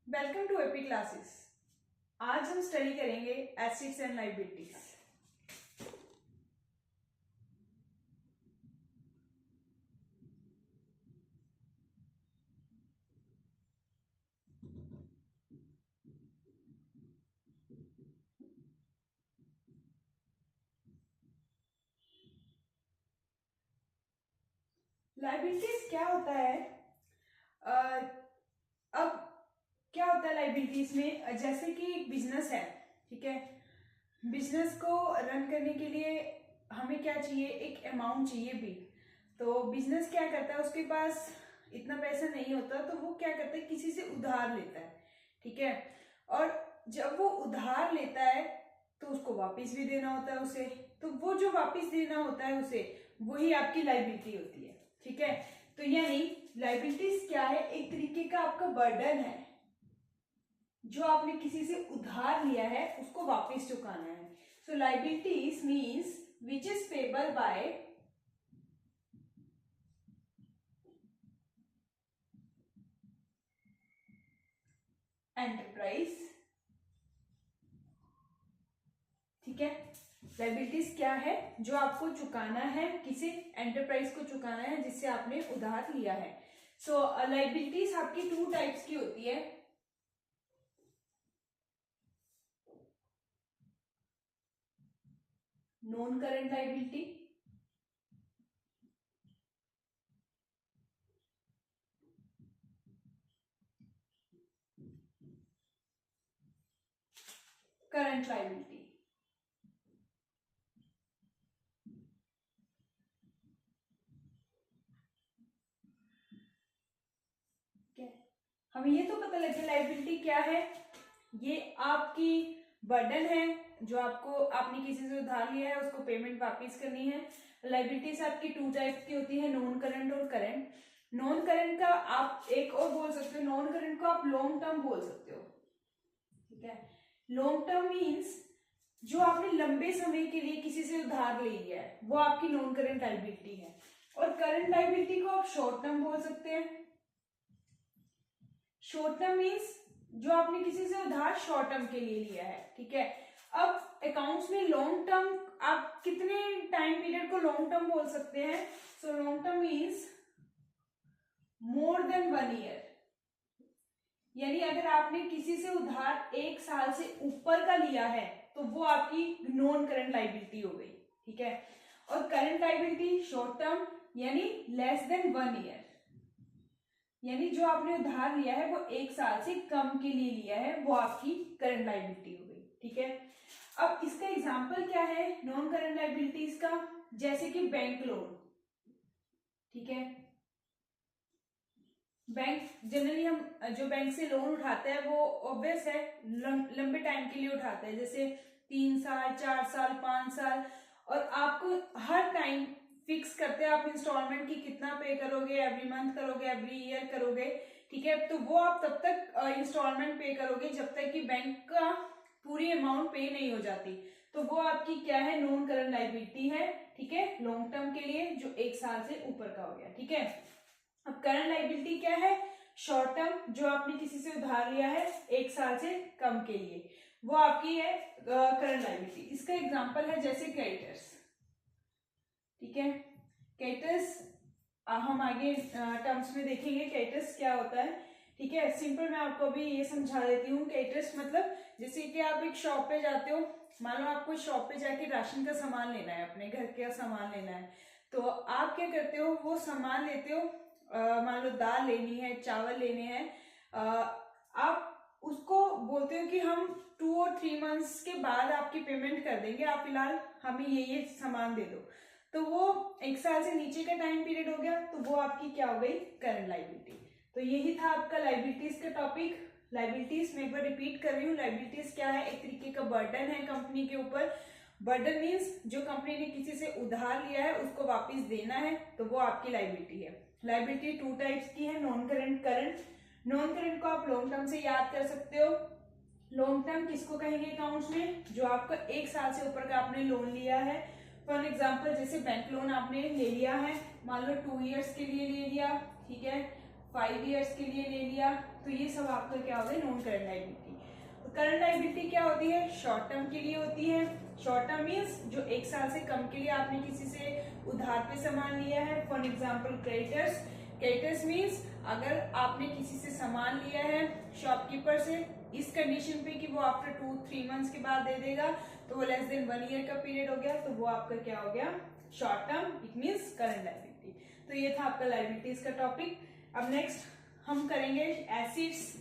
Welcome to AP classes. आज हम study करेंगे एसेट्स एंड लायबिलिटीज। लायबिलिटीज क्या होता है? अब क्या होता है लायबिलिटीज में, जैसे कि एक बिजनेस है, ठीक है। बिजनेस को रन करने के लिए हमें क्या चाहिए? एक अमाउंट चाहिए भी। तो बिजनेस क्या करता है, उसके पास इतना पैसा नहीं होता तो वो क्या करता है, किसी से उधार लेता है, ठीक है। और जब वो उधार लेता है तो उसको वापस भी देना होता है उसे। तो वो जो वापस देना होता है उसे, वही आपकी लायबिलिटी होती है, ठीक है। तो यानी लायबिलिटीज क्या है? एक तरीके का आपका बर्डन है, जो आपने किसी से उधार लिया है उसको वापस चुकाना है। So liabilities means which is payable by enterprise, ठीक है। लायबिलिटीज क्या है? जो आपको चुकाना है, किसी एंटरप्राइज को चुकाना है जिससे आपने उधार लिया है। सो लायबिलिटीज आपकी टू टाइप्स की होती है। Non current liability, current liability. हमें ये तो पता लग गया लायबिलिटी क्या है। ये आपकी बर्डन है, जो आपने किसी से उधार लिया है, उसको पेमेंट वापस करनी है। लायबिलिटीज आपकी टू टाइप की होती है, नॉन करंट और करंट। नॉन करंट का आप एक और बोल सकते हो, नॉन करंट को आप लॉन्ग टर्म बोल सकते हो, ठीक है। लॉन्ग टर्म मीन्स जो आपने लंबे समय के लिए किसी से उधार ले लिया है, वो आपकी नॉन करंट लायबिलिटी है। और करंट लायबिलिटी को आप शॉर्ट टर्म बोल सकते हैं। शॉर्ट टर्म मीन्स जो आपने किसी से उधार शॉर्ट टर्म के लिए लिया है, ठीक है। अब अकाउंट्स में लॉन्ग टर्म, आप कितने टाइम पीरियड को लॉन्ग टर्म बोल सकते हैं? So long term means more than 1 year. यानी अगर आपने किसी से उधार 1 साल से ऊपर का लिया है तो वो आपकी नॉन करंट लायबिलिटी हो गई, ठीक है। और करंट लायबिलिटी शॉर्ट टर्म यानी लेस देन 1 ईयर, यानी जो आपने उधार लिया है वो 1 साल से कम के लिए लिया है, वो आपकी करंट लायबिलिटी हो गई, ठीक है। अब इसका एग्जांपल क्या है नॉन करंट लायबिलिटीज का? जैसे कि बैंक लोन, ठीक है। बैंक जनरली हम जो बैंक से लोन उठाते हैं वो ऑब्वियस है लंबे टाइम के लिए उठाते हैं, जैसे 3 साल, 4 साल, 5 साल। और आपको हर टाइम फिक्स करते हैं आप इंस्टॉलमेंट की कितना पे करोगे, एवरी मंथ करोगे, एवरी ईयर करोगे, ठीक है। तो वो आप तब तक इंस्टॉलमेंट पे करोगे जब तक कि बैंक का पूरी अमाउंट पे नहीं हो जाती। तो वो आपकी क्या है? नॉन करंट लायबिलिटी है, ठीक है, लॉन्ग टर्म के लिए, जो 1 साल से ऊपर का हो गया, ठीक है। अब करंट लायबिलिटी क्या है? शॉर्ट टर्म, जो आपने किसी से उधार लिया है 1 साल से कम के लिए, वो आपकी है करंट लायबिलिटी। इसका एग्जांपल है जैसे क्रेडिटर्स, ठीक है। क्रेडिटर्स हम आगे टर्म्स में देखेंगे क्रेडिटर्स क्या होता है, ठीक है। सिंपल मैं आपको अभी ये समझा देती हूँ। क्रेडिटर्स मतलब जैसे कि आप एक शॉप पे जाते हो, मान लो आपको शॉप पे जाके राशन का सामान लेना है, अपने घर का सामान लेना है, तो आप क्या करते हो? वो सामान लेते हो, मान लो दाल लेनी है, चावल लेने हैं, आप उसको बोलते हो कि हम 2 और 3 मंथ्स के बाद आपकी पेमेंट कर देंगे, आप फिलहाल हमें ये सामान दे दो। तो वो 1 साल से नीचे का टाइम पीरियड हो गया, तो वो आपकी क्या हो गई? Current liability. तो यही था आपका लायबिलिटीज का टॉपिक। लायबिलिटीज मैं एक बार रिपीट कर रही हूँ, लायबिलिटीज क्या है? एक तरीके का बर्डन है कंपनी के ऊपर। बर्डन मीन्स जो कंपनी ने किसी से उधार लिया है उसको वापस देना है, तो वो आपकी लायबिलिटी है। लायबिलिटी 2 टाइप्स की है, non current, current. Non current को आप लॉन्ग टर्म से याद कर सकते हो। लॉन्ग टर्म किसको कहेंगे अकाउंट्स में? जो आपका 1 साल से ऊपर का आपने लोन लिया है। फॉर एग्जाम्पल जैसे बैंक लोन आपने ले लिया है, मान लो 2 ईयर्स के लिए ले लिया, ठीक है, 5 ईयर्स के लिए ले लिया, तो ये सब आपका क्या होता है, नॉन करंट लायबिलिटी। तो करंट लायबिलिटी क्या होती है, शॉर्ट टर्म के लिए होती है। शॉर्ट टर्म मीन्स जो 1 साल से कम के लिए आपने किसी से उधार पे सामान लिया है। For example creditors, creditors means अगर आपने किसी से सामान लिया है शॉपकीपर से इस कंडीशन पे कि वो आफ्टर 2-3 मंथ्स के बाद दे देगा, तो वो लेस देन 1 ईयर का पीरियड हो गया, तो वो आपका क्या हो गया, short term, it means current liability. तो ये था आपका लायबिलिटीज का टॉपिक। अब नेक्स्ट हम करेंगे एसिड्स।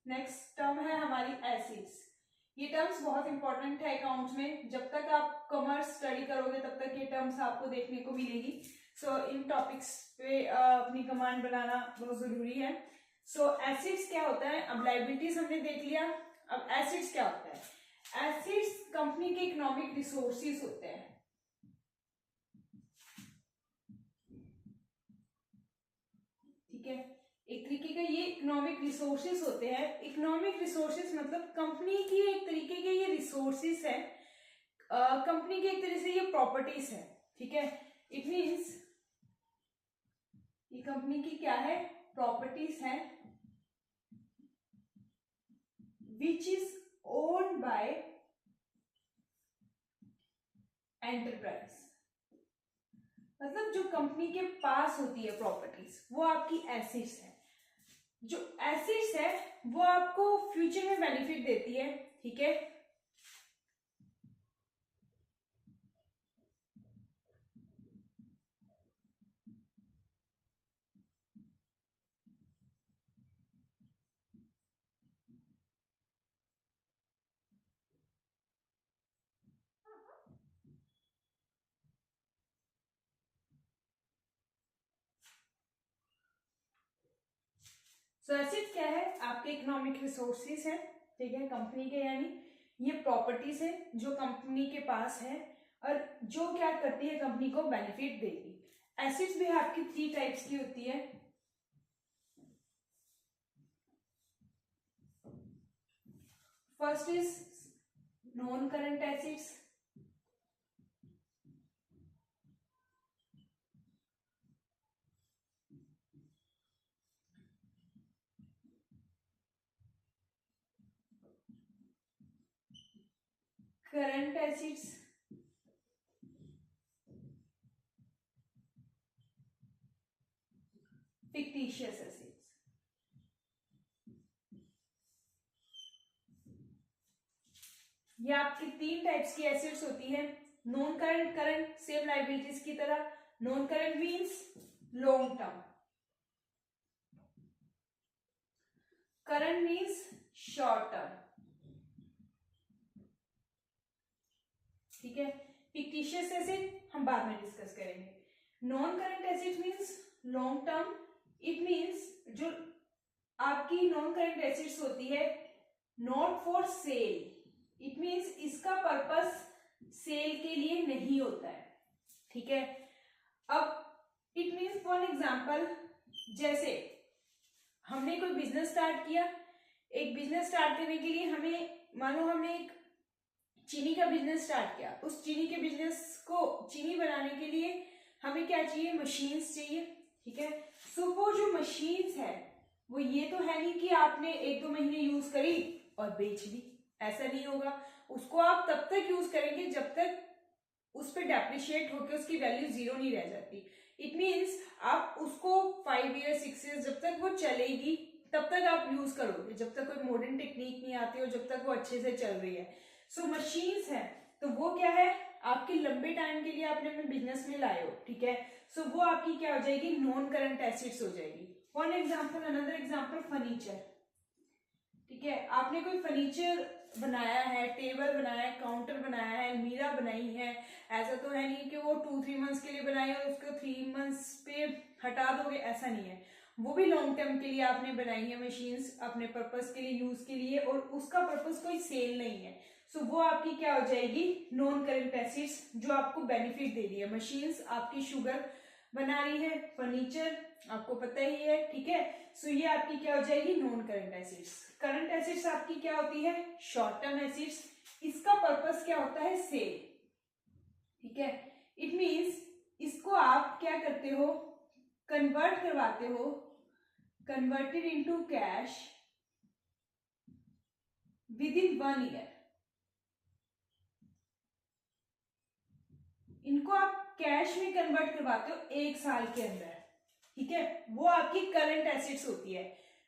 नेक्स्ट टर्म है हमारी एसिड्स। ये टर्म्स बहुत इंपॉर्टेंट है अकाउंट्स में, जब तक आप कॉमर्स स्टडी करोगे तब तक ये टर्म्स आपको देखने को मिलेगी। सो इन टॉपिक्स पे अपनी कमांड बनाना बहुत जरूरी है। सो एसिड्स क्या होता है, अब लायबिलिटीज हमने देख लिया, अब एसिड्स क्या होता है। एसिड्स कंपनी के इकोनॉमिक रिसोर्सेज होते हैं, ठीक है, एक तरीके का ये इकोनॉमिक रिसोर्सेज होते हैं। इकोनॉमिक रिसोर्सेज मतलब कंपनी की एक तरीके के ये रिसोर्सेज है, कंपनी की एक तरह से ये प्रॉपर्टीज है, ठीक है। इट मीन्स ये कंपनी की क्या है, प्रॉपर्टीज है, which is owned by enterprise. मतलब जो कंपनी के पास होती है प्रॉपर्टीज वो आपकी एसेट्स है। जो एसेट्स है वो आपको फ्यूचर में बेनिफिट देती है, ठीक है। सो एसेट क्या है, आपके इकोनॉमिक रिसोर्सेज है, ठीक है, कंपनी के, यानी ये प्रॉपर्टीज है जो कंपनी के पास है और जो क्या करती है, कंपनी को बेनिफिट देगी। एसेट्स भी आपकी 3 टाइप्स की होती है। First is non current assets, current assets, fictitious assets. ये आपकी 3 टाइप्स की एसेट्स होती है। Non current, current same liabilities की तरह। Non current means long term, current means short term, ठीक है। फिक्टिशियस एसेट हम बाद में डिस्कस करेंगे। Non current asset means long term, it means जो आपकी नॉन करंट एसेट्स होती है not for sale, it means इसका पर्पस सेल के लिए नहीं होता है, ठीक है। अब इट मीन्स फॉर एग्जाम्पल, जैसे हमने कोई बिजनेस स्टार्ट किया, एक बिजनेस स्टार्ट करने के लिए हमें, मानो हमने एक चीनी का बिजनेस स्टार्ट किया, उस चीनी के बिजनेस को चीनी बनाने के लिए हमें क्या चाहिए, मशीन्स चाहिए, ठीक है। सो वो जो मशीन्स है वो ये तो है नहीं कि आपने 1-2 महीने यूज करी और बेच दी, ऐसा नहीं होगा। उसको आप तब तक यूज करेंगे जब तक उस पर डेप्रिशिएट होकर उसकी वैल्यू 0 नहीं रह जाती। इट मीन्स आप उसको 5 ईयर 6 ईयर जब तक वो चलेगी तब तक आप यूज करोगे, जब तक कोई मॉडर्न टेक्निक नहीं आती और जब तक वो अच्छे से चल रही है। सो मशीन्स है तो वो क्या है, आपके लंबे टाइम के लिए आपने अपने बिजनेस में लाए हो, ठीक है। सो वो आपकी क्या हो जाएगी, नॉन करंट एसेट्स हो जाएगी। For example, another example, furniture, ठीक है। आपने कोई फर्नीचर बनाया है, टेबल बनाया है, काउंटर बनाया है, अलमीरा बनाई है, ऐसा तो है नहीं कि वो 2-3 मंथ्स के लिए बनाई और उसको 3 मंथ्स पे हटा दोगे, ऐसा नहीं है। वो भी लॉन्ग टर्म के लिए आपने बनाई है मशीन्स, अपने पर्पस के लिए, यूज के लिए, और उसका पर्पस कोई सेल नहीं है। सो वो आपकी क्या हो जाएगी, नॉन करंट एसेट्स, जो आपको बेनिफिट दे रही है। मशीन्स आपकी शुगर बना रही है, फर्नीचर आपको पता ही है, ठीक है। सो ये आपकी क्या हो जाएगी, non current assets. Current assets आपकी क्या होती है, शॉर्ट टर्म एसेट्स। इसका पर्पस क्या होता है, सेल, ठीक है। इट मीन्स इसको आप क्या करते हो, कन्वर्ट करवाते हो, converted into cash with in 1 year. इनको आप कैश में कन्वर्ट करवाते हो 1 साल के अंदर, ठीक है। वो आपकी करंट एसेट्स होती है।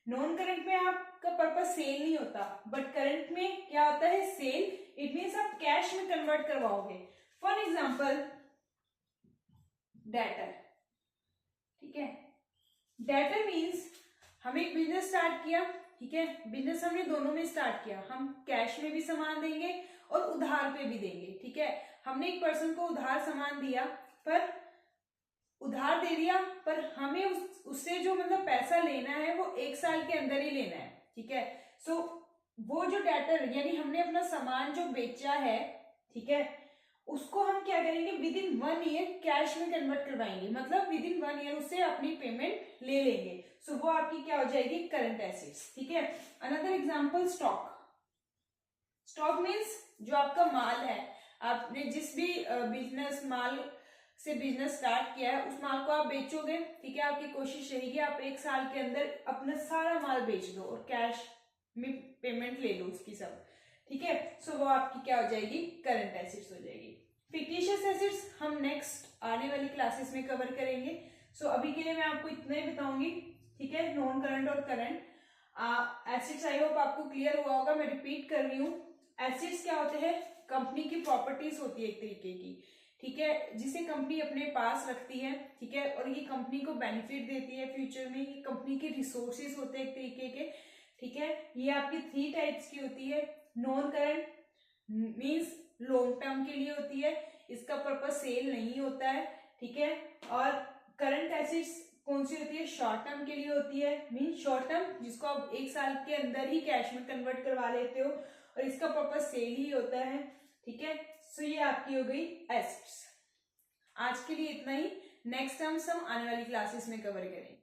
नॉन करंट में आपका पर्पस सेल नहीं होता, बट करंट में क्या होता है, सेल। इट मीन्स आप कैश में कन्वर्ट करवाओगे। फॉर एग्जाम्पल डेटर, ठीक है। डेटर मीन्स हम एक बिजनेस स्टार्ट किया, ठीक है। बिजनेस हमने दोनों में स्टार्ट किया, हम कैश में भी सामान देंगे और उधार पे भी देंगे, ठीक है। हमने एक पर्सन को उधार सामान दिया, पर उधार दे दिया, पर हमें उससे जो मतलब पैसा लेना है वो 1 साल के अंदर ही लेना है, ठीक है। सो वो जो डेटर यानी हमने अपना सामान जो बेचा है, ठीक है, उसको हम क्या करेंगे, विद इन 1 ईयर कैश में कन्वर्ट करवाएंगे, मतलब विद इन 1 ईयर उससे अपनी पेमेंट ले लेंगे। सो वो आपकी क्या हो जाएगी, करंट एसेट्स, ठीक है। Another example stock. Stock means जो आपका माल है, आपने जिस भी बिजनेस माल से बिजनेस स्टार्ट किया है उस माल को आप बेचोगे, ठीक है। आपकी कोशिश रहेगी आप 1 साल के अंदर अपना सारा माल बेच दो और कैश में पेमेंट ले लो उसकी सब, ठीक है। सो वो आपकी क्या हो जाएगी, करंट एसेट्स हो जाएगी। फिक्टिशियस एसेट्स हम नेक्स्ट आने वाली क्लासेस में कवर करेंगे। सो अभी के लिए मैं आपको इतना ही बताऊंगी, ठीक है। नॉन करंट और करंट एसेट्स आई होप आपको क्लियर हुआ होगा। मैं रिपीट कर रही हूँ, एसेट्स क्या होते हैं, कंपनी की प्रॉपर्टीज होती है एक तरीके की, ठीक है, जिसे कंपनी अपने पास रखती है, ठीक है, और ये कंपनी को बेनिफिट देती है फ्यूचर में। ये कंपनी के रिसोर्सेज होते हैं एक तरीके के, ठीक है। ये आपकी 3 टाइप्स की होती है। Non current means long term के लिए होती है, इसका पर्पस सेल नहीं होता है, ठीक है। और करंट एसेट्स कौन सी होती है, शॉर्ट टर्म के लिए होती है, मीन्स शॉर्ट टर्म जिसको आप 1 साल के अंदर ही कैश में कन्वर्ट करवा लेते हो और इसका पर्पस सेल ही होता है, ठीक है। सो ये आपकी हो गई एसेट्स। आज के लिए इतना ही, नेक्स्ट टर्म्स हम आने वाली क्लासेस में कवर करेंगे।